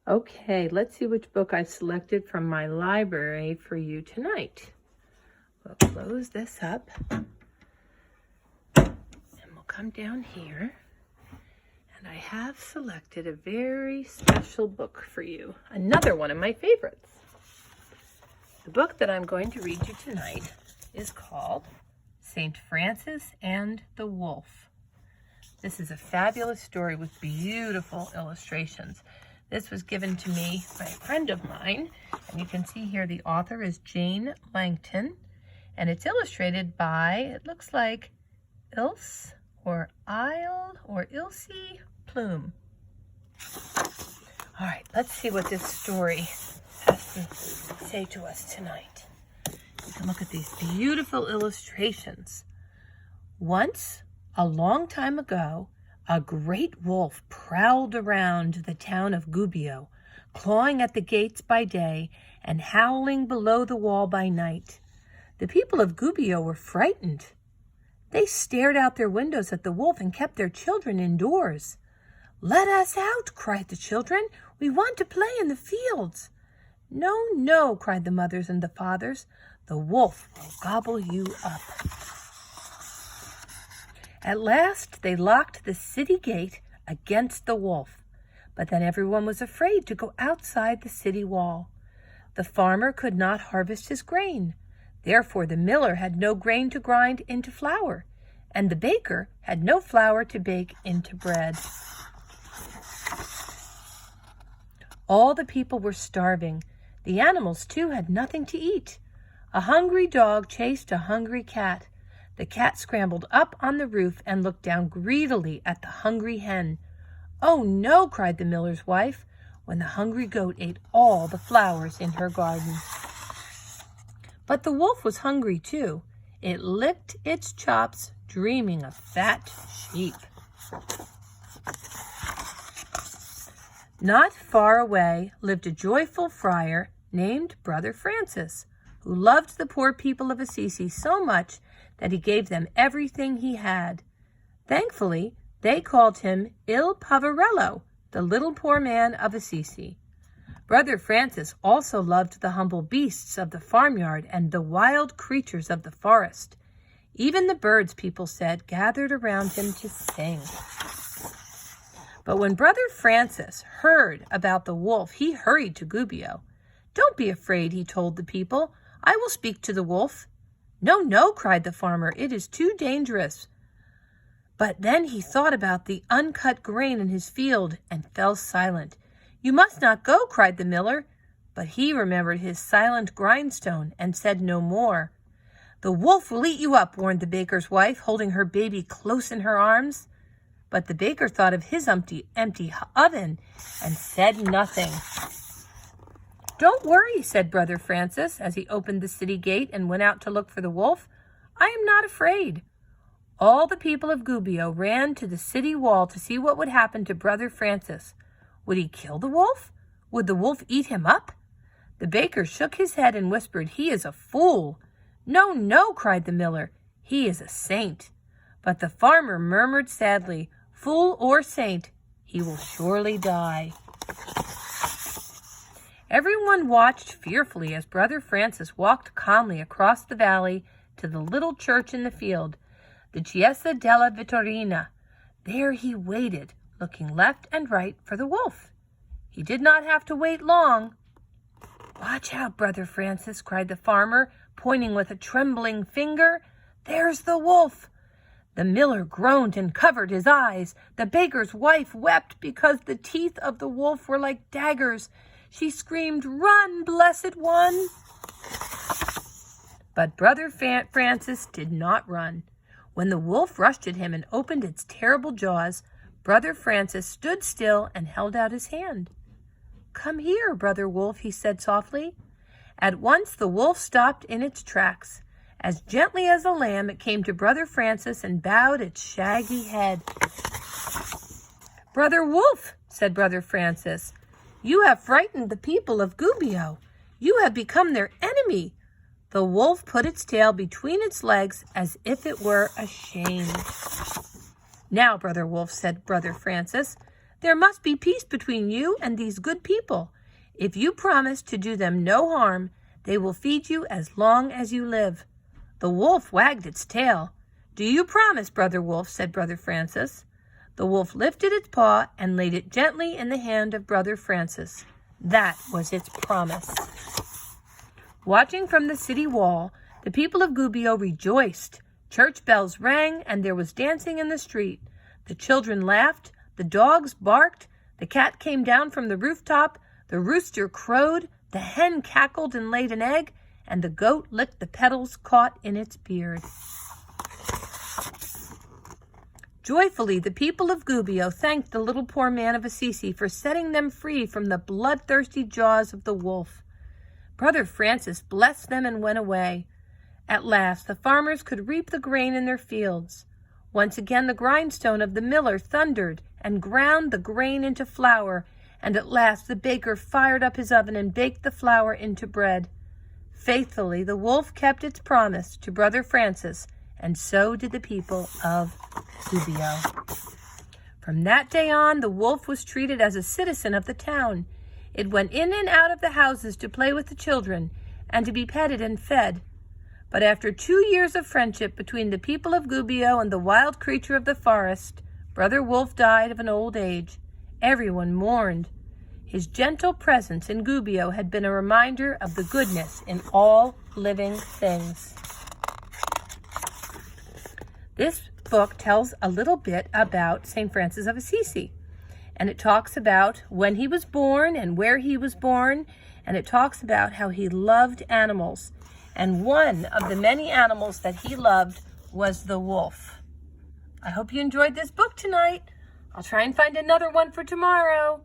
Okay, let's see which book I've selected from my library for you tonight. We'll close this up and we'll come down here. And I have selected a very special book for you, another one of my favorites. The book that I'm going to read you tonight is called St. Francis and the Wolf. This is a fabulous story with beautiful illustrations. This was given to me by a friend of mine, and you can see here the author is Jane Langton, and it's illustrated by, it looks like Ilse or Isle or Ilse Plume. All right, let's see what this story has to say to us tonight. You can look at these beautiful illustrations. Once, a long time ago, a great wolf prowled around the town of Gubbio, clawing at the gates by day and howling below the wall by night. The people of Gubbio were frightened. They stared out their windows at the wolf and kept their children indoors. "Let us out," cried the children. "We want to play in the fields." "No, no," cried the mothers and the fathers. "The wolf will gobble you up." At last, they locked the city gate against the wolf, but then everyone was afraid to go outside the city wall. The farmer could not harvest his grain. Therefore, the miller had no grain to grind into flour, and the baker had no flour to bake into bread. All the people were starving. The animals, too, had nothing to eat. A hungry dog chased a hungry cat. The cat scrambled up on the roof and looked down greedily at the hungry hen. "Oh, no," cried the miller's wife, when the hungry goat ate all the flowers in her garden. But the wolf was hungry, too. It licked its chops, dreaming of fat sheep. Not far away lived a joyful friar named Brother Francis, who loved the poor people of Assisi so much that he gave them everything he had. Thankfully, they called him Il Poverello, the little poor man of Assisi. Brother Francis also loved the humble beasts of the farmyard and the wild creatures of the forest. Even the birds, people said, gathered around him to sing. But when Brother Francis heard about the wolf, he hurried to Gubbio. "Don't be afraid," he told the people. "I will speak to the wolf." "No, no," cried the farmer, "it is too dangerous." But then he thought about the uncut grain in his field and fell silent. "You must not go," cried the miller, but he remembered his silent grindstone and said no more. "The wolf will eat you up," warned the baker's wife, holding her baby close in her arms. But the baker thought of his empty oven and said nothing. "Don't worry," said Brother Francis, as he opened the city gate and went out to look for the wolf. "I am not afraid." All the people of Gubbio ran to the city wall to see what would happen to Brother Francis. Would he kill the wolf? Would the wolf eat him up? The baker shook his head and whispered, "He is a fool." "No, no," cried the miller, "he is a saint." But the farmer murmured sadly, "Fool or saint, he will surely die." Everyone watched fearfully as Brother Francis walked calmly across the valley to the little church in the field, the Chiesa della Vittorina. There he waited, looking left and right for the wolf. He did not have to wait long. "Watch out, Brother Francis," cried the farmer, pointing with a trembling finger. "There's the wolf." The miller groaned and covered his eyes. The baker's wife wept because the teeth of the wolf were like daggers. She screamed, "Run, blessed one!" But Brother Francis did not run. When the wolf rushed at him and opened its terrible jaws, Brother Francis stood still and held out his hand. "Come here, Brother Wolf," he said softly. At once the wolf stopped in its tracks. As gently as a lamb, it came to Brother Francis and bowed its shaggy head. "Brother Wolf," said Brother Francis, "you have frightened the people of Gubbio. You have become their enemy." The wolf put its tail between its legs as if it were ashamed. "Now, Brother Wolf," said Brother Francis, There must be peace between you and these good people. If you promise to do them no harm, they will feed you as long as you live." The wolf wagged its tail. "Do you promise, Brother Wolf?" said Brother Francis. The wolf lifted its paw and laid it gently in the hand of Brother Francis. That was its promise. Watching from the city wall, the people of Gubbio rejoiced. Church bells rang, and there was dancing in the street. The children laughed, the dogs barked, the cat came down from the rooftop, the rooster crowed, the hen cackled and laid an egg, and the goat licked the petals caught in its beard. Joyfully, the people of Gubbio thanked the little poor man of Assisi for setting them free from the bloodthirsty jaws of the wolf. Brother Francis blessed them and went away. At last, the farmers could reap the grain in their fields. Once again, the grindstone of the miller thundered and ground the grain into flour, and at last the baker fired up his oven and baked the flour into bread. Faithfully, the wolf kept its promise to Brother Francis, and so did the people of Gubbio. From that day on, the wolf was treated as a citizen of the town. It went in and out of the houses to play with the children and to be petted and fed. But after 2 years of friendship between the people of Gubbio and the wild creature of the forest, Brother Wolf died of an old age. Everyone mourned. His gentle presence in Gubbio had been a reminder of the goodness in all living things. This book tells a little bit about St. Francis of Assisi, and it talks about when he was born and where he was born, and it talks about how he loved animals, and one of the many animals that he loved was the wolf. I hope you enjoyed this book tonight. I'll try and find another one for tomorrow.